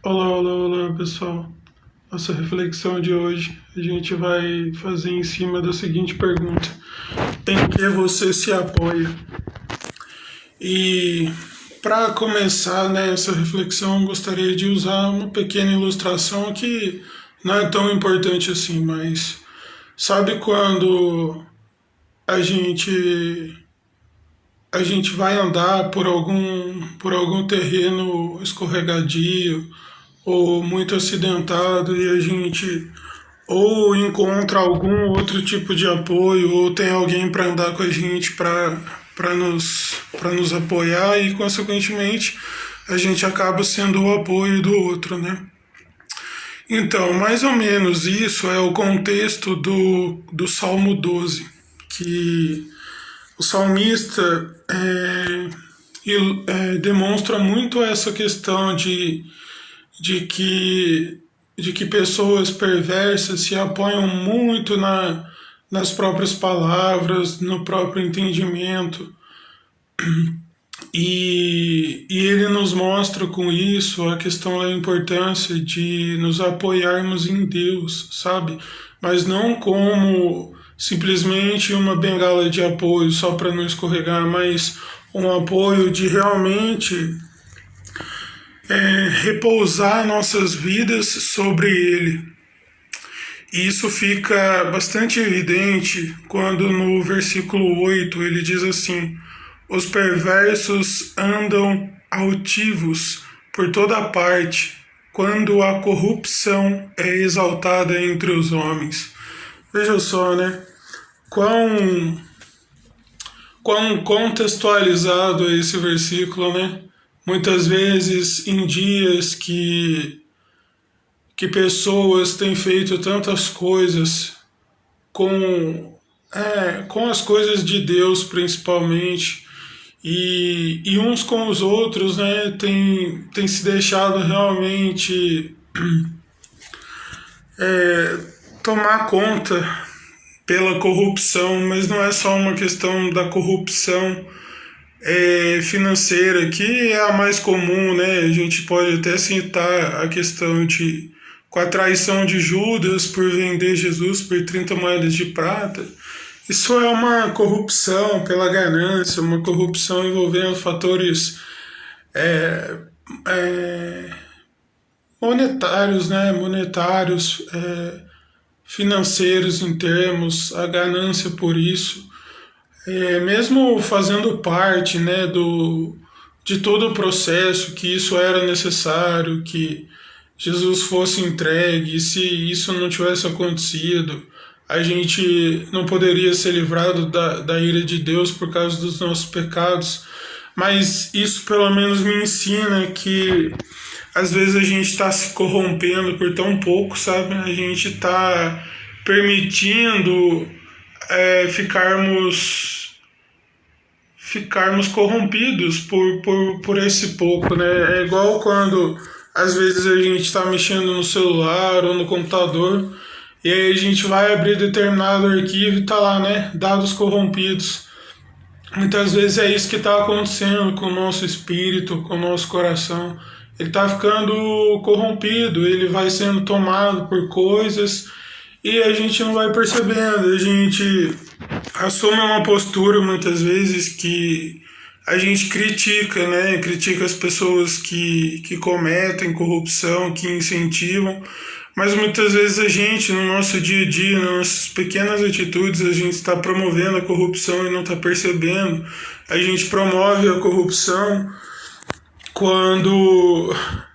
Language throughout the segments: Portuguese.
Olá, olá, olá, pessoal. Nossa reflexão de hoje a gente vai fazer em cima da seguinte pergunta: em que você se apoia? E para começar, né, essa reflexão, gostaria de usar uma pequena ilustração que não é tão importante assim, mas sabe quando a gente a gente vai andar por algum terreno escorregadio ou muito acidentado e a gente ou encontra algum outro tipo de apoio ou tem alguém para andar com a gente para nos apoiar e consequentemente a gente acaba sendo o apoio do outro, né? Então, mais ou menos isso é o contexto do Salmo 12, que o salmista demonstra muito essa questão de de que pessoas perversas se apoiam muito nas próprias palavras, no próprio entendimento. E ele nos mostra com isso a questão da importância de nos apoiarmos em Deus, sabe? Mas não como simplesmente uma bengala de apoio só para não escorregar, mas um apoio de realmente repousar nossas vidas sobre Ele. E isso fica bastante evidente quando no versículo 8 ele diz assim: os perversos andam altivos por toda parte, quando a corrupção é exaltada entre os homens. Veja só, né? Quão, quão contextualizado é esse versículo, né? Muitas vezes em dias que pessoas têm feito tantas coisas com as coisas de Deus principalmente, e uns com os outros, né, tem se deixado realmente tomar conta pela corrupção, mas não é só uma questão da corrupção financeira, que é a mais comum, né? A gente pode até citar a questão de com a traição de Judas por vender Jesus por 30 moedas de prata. Isso é uma corrupção pela ganância, uma corrupção envolvendo fatores monetários, né? Monetários, financeiros em termos, a ganância por isso. Mesmo fazendo parte, né, de todo o processo, que isso era necessário, que Jesus fosse entregue, e se isso não tivesse acontecido, a gente não poderia ser livrado da ira de Deus por causa dos nossos pecados. Mas isso pelo menos me ensina que às vezes a gente está se corrompendo por tão pouco, sabe? A gente está permitindo ficarmos corrompidos por esse pouco, né? É igual quando às vezes a gente está mexendo no celular ou no computador e aí a gente vai abrir determinado arquivo e tá lá, né? Dados corrompidos. Muitas vezes é isso que está acontecendo com o nosso espírito, com o nosso coração. Ele está ficando corrompido, ele vai sendo tomado por coisas e a gente não vai percebendo. A gente assume uma postura muitas vezes que a gente critica, né? Critica as pessoas que cometem corrupção, que incentivam, mas muitas vezes a gente, no nosso dia a dia, nas nossas pequenas atitudes, a gente está promovendo a corrupção e não está percebendo. A gente promove a corrupção quando,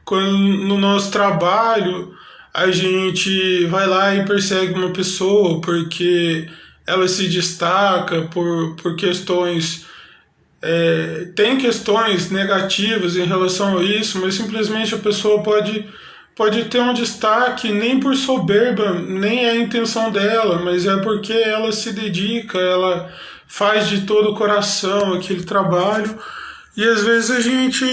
quando no nosso trabalho a gente vai lá e persegue uma pessoa porque ela se destaca por questões. Tem questões negativas em relação a isso, mas simplesmente a pessoa pode ter um destaque nem por soberba, nem é a intenção dela, mas é porque ela se dedica, ela faz de todo o coração aquele trabalho. E às vezes a gente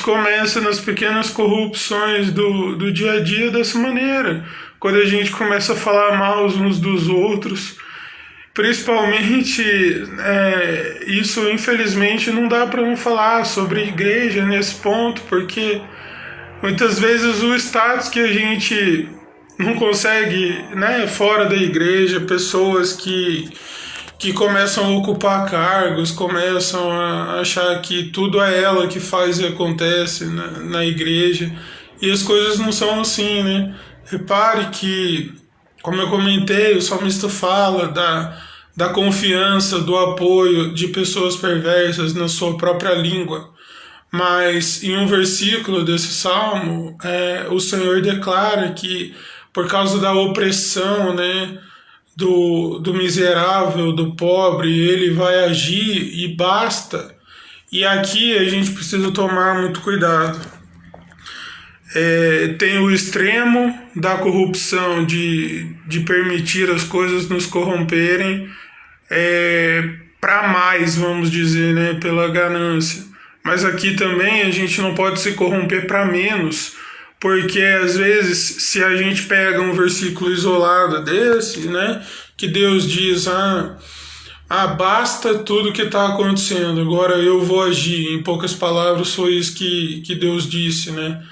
começa nas pequenas corrupções do dia a dia dessa maneira. Quando a gente começa a falar mal uns dos outros, principalmente, isso infelizmente não dá para não falar sobre igreja nesse ponto, porque Muitas vezes o status que a gente não consegue, né, fora da igreja, pessoas que começam a ocupar cargos, começam a achar que tudo é ela que faz e acontece na igreja, e as coisas não são assim, né? Repare que, como eu comentei, o salmista fala da confiança, do apoio de pessoas perversas na sua própria língua. Mas em um versículo desse salmo, o Senhor declara que por causa da opressão, né, do miserável, do pobre, ele vai agir e basta. E aqui a gente precisa tomar muito cuidado. Tem o extremo da corrupção, de permitir as coisas nos corromperem para mais, vamos dizer, né, pela ganância. Mas aqui também a gente não pode se corromper para menos, porque às vezes, se a gente pega um versículo isolado desse, né, que Deus diz, basta tudo que está acontecendo, agora eu vou agir. Em poucas palavras, foi isso que Deus disse, né?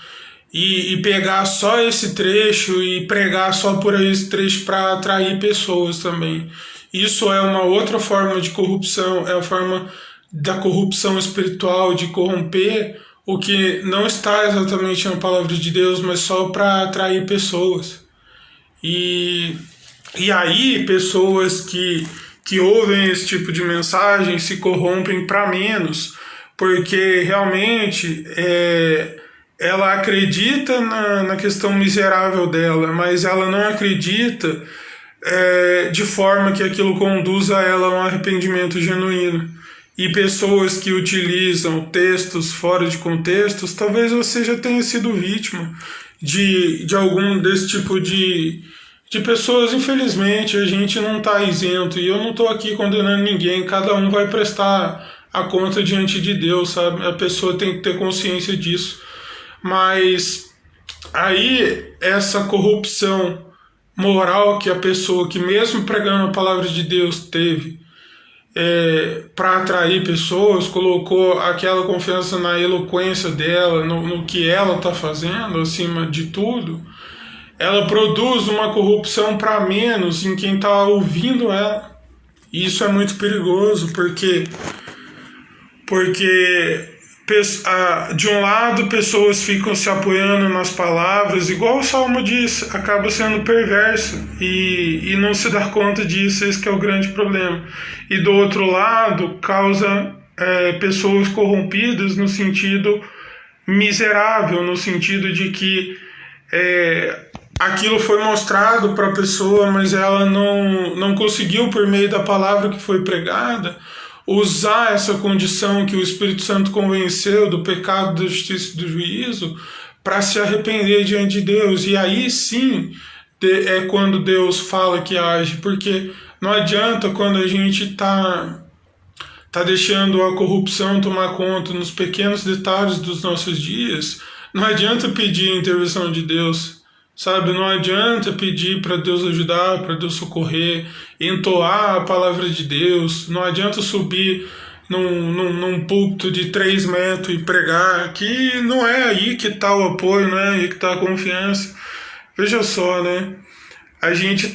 E pegar só esse trecho e pregar só por esse trecho para atrair pessoas também. Isso é uma outra forma de corrupção, é a forma da corrupção espiritual, de corromper o que não está exatamente na palavra de Deus, mas só para atrair pessoas. E aí, pessoas que ouvem esse tipo de mensagem se corrompem para menos, porque realmente ela acredita na questão miserável dela, mas ela não acredita de forma que aquilo conduza ela a um arrependimento genuíno. E pessoas que utilizam textos fora de contextos, talvez você já tenha sido vítima de algum desse tipo de pessoas. Infelizmente, a gente não está isento, e eu não estou aqui condenando ninguém, cada um vai prestar a conta diante de Deus, sabe? A pessoa tem que ter consciência disso. Mas aí, essa corrupção moral que a pessoa, que mesmo pregando a palavra de Deus, teve para atrair pessoas, colocou aquela confiança na eloquência dela, no que ela está fazendo, acima de tudo, ela produz uma corrupção para menos em quem está ouvindo ela. E isso é muito perigoso, porque de um lado pessoas ficam se apoiando nas palavras, igual o Salmo diz, acaba sendo perverso e não se dá conta disso, esse que é o grande problema. E do outro lado causa pessoas corrompidas no sentido miserável, no sentido de que aquilo foi mostrado para a pessoa, mas ela não conseguiu, por meio da palavra que foi pregada, usar essa condição que o Espírito Santo convenceu do pecado, da justiça e do juízo para se arrepender diante de Deus. E aí sim é quando Deus fala que age, porque não adianta quando a gente está deixando a corrupção tomar conta nos pequenos detalhes dos nossos dias, não adianta pedir a intervenção de Deus. Sabe, não adianta pedir para Deus ajudar, para Deus socorrer, entoar a palavra de Deus, não adianta subir num púlpito de 3 metros e pregar, que não é aí que está o apoio, não é aí que está a confiança. Veja só, né? A gente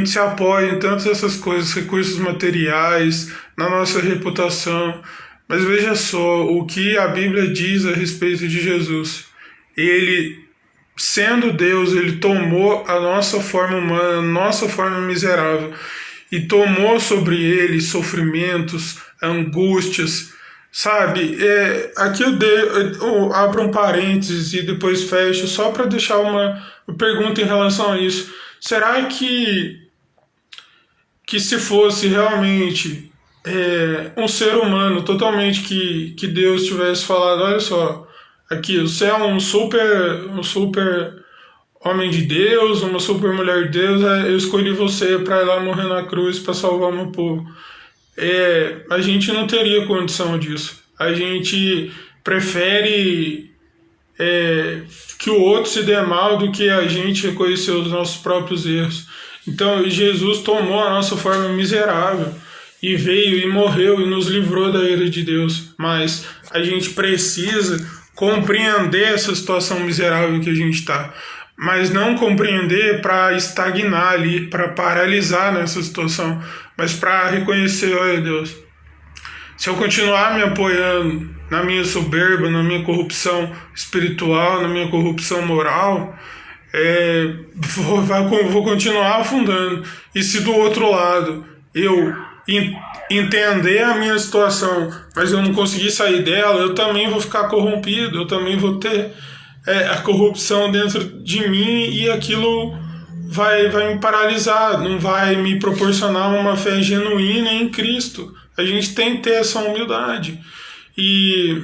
se apoia em tantas essas coisas, recursos materiais, na nossa reputação, mas veja só o que a Bíblia diz a respeito de Jesus. Ele, sendo Deus, ele tomou a nossa forma humana, a nossa forma miserável, e tomou sobre ele sofrimentos, angústias, sabe? Aqui eu abro um parênteses e depois fecho, só para deixar uma pergunta em relação a isso. Será que se fosse realmente um ser humano totalmente que Deus tivesse falado, olha só, aqui, você é um super homem de Deus, uma super mulher de Deus, eu escolhi você para ir lá morrer na cruz para salvar o meu povo. A gente não teria condição disso. A gente prefere que o outro se dê mal do que a gente reconhecer os nossos próprios erros. Então Jesus tomou a nossa forma miserável e veio e morreu e nos livrou da ira de Deus. Mas a gente precisa compreender essa situação miserável que a gente está, mas não compreender para estagnar ali, para paralisar nessa situação, mas para reconhecer, olha Deus, se eu continuar me apoiando na minha soberba, na minha corrupção espiritual, na minha corrupção moral, vou continuar afundando. E se do outro lado eu entender a minha situação, mas eu não conseguir sair dela, eu também vou ficar corrompido, eu também vou ter a corrupção dentro de mim e aquilo vai me paralisar, não vai me proporcionar uma fé genuína em Cristo. A gente tem que ter essa humildade. E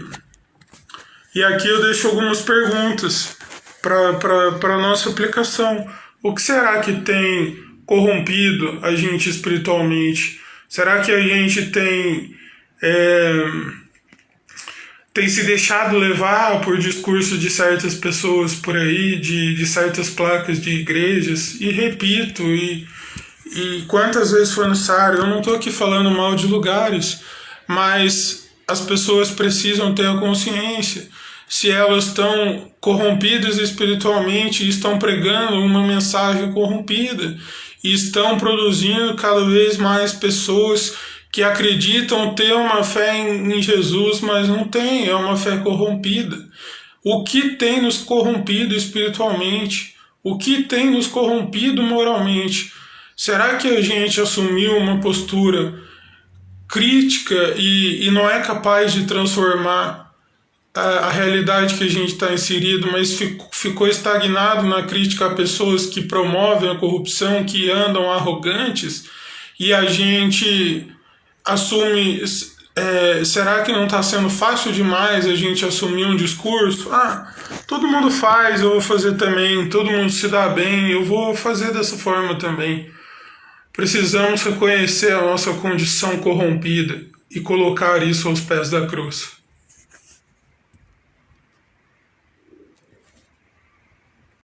aqui eu deixo algumas perguntas para a nossa aplicação. O que será que tem corrompido a gente espiritualmente? Será que a gente tem se deixado levar por discurso de certas pessoas por aí, de certas placas de igrejas? E repito, e quantas vezes for necessário, eu não estou aqui falando mal de lugares, mas as pessoas precisam ter a consciência se elas estão corrompidas espiritualmente e estão pregando uma mensagem corrompida e estão produzindo cada vez mais pessoas que acreditam ter uma fé em Jesus, mas não tem, é uma fé corrompida. O que tem nos corrompido espiritualmente? O que tem nos corrompido moralmente? Será que a gente assumiu uma postura crítica e não é capaz de transformar a realidade que a gente está inserido, mas ficou estagnado na crítica a pessoas que promovem a corrupção, que andam arrogantes, e a gente assume... será que não está sendo fácil demais a gente assumir um discurso? Todo mundo faz, eu vou fazer também, todo mundo se dá bem, eu vou fazer dessa forma também. Precisamos reconhecer a nossa condição corrompida e colocar isso aos pés da cruz.